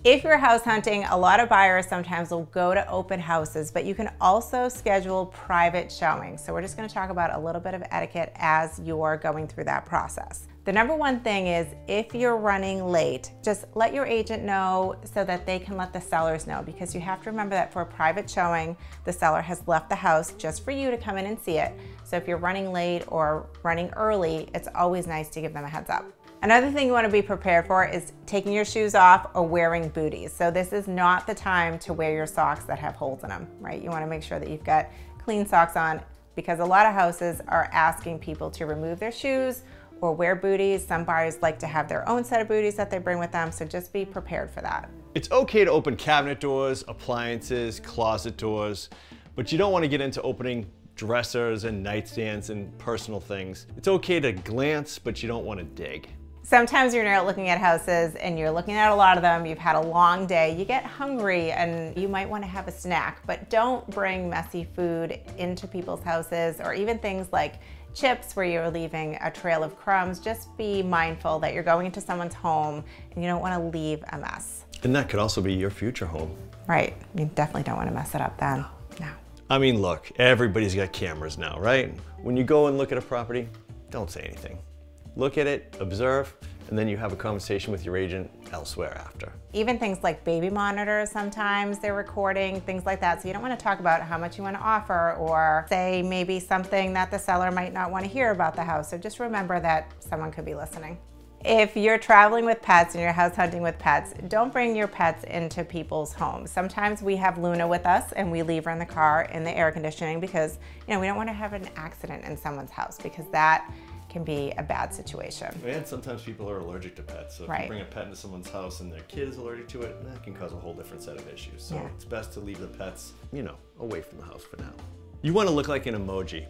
If you're house hunting, a lot of buyers sometimes will go to open houses, but you can also schedule private showings. So we're just going to talk about a little bit of etiquette as you're going through that process. The number one thing is if you're running late, just let your agent know so that they can let the sellers know, because you have to remember that for a private showing, the seller has left the house just for you to come in and see it. So if you're running late or running early, it's always nice to give them a heads up. Another thing you want to be prepared for is taking your shoes off or wearing booties. So this is not the time to wear your socks that have holes in them, right? You want to make sure that you've got clean socks on, because a lot of houses are asking people to remove their shoes or wear booties. Some buyers like to have their own set of booties that they bring with them, so just be prepared for that. It's okay to open cabinet doors, appliances, closet doors, but you don't want to get into opening dressers and nightstands and personal things. It's okay to glance, but you don't want to dig. Sometimes you're out looking at houses and you're looking at a lot of them, you've had a long day, you get hungry and you might want to have a snack, but don't bring messy food into people's houses, or even things like chips where you're leaving a trail of crumbs. Just be mindful that you're going into someone's home and you don't want to leave a mess. And that could also be your future home. Right, you definitely don't want to mess it up then. No. I mean, look, everybody's got cameras now, right? When you go and look at a property, don't say anything. Look at it, observe, and then you have a conversation with your agent elsewhere after. Even things like baby monitors, sometimes they're recording, things like that. So you don't want to talk about how much you want to offer, or say maybe something that the seller might not want to hear about the house. So just remember that someone could be listening. If you're traveling with pets and you're house hunting with pets, don't bring your pets into people's homes. Sometimes we have Luna with us and we leave her in the car in the air conditioning because, you know, we don't want to have an accident in someone's house, because that can be a bad situation. And sometimes people are allergic to pets. So if you bring a pet into someone's house and their kid is allergic to it, that can cause a whole different set of issues. So it's best to leave the pets, you know, away from the house for now. You want to look like an emoji.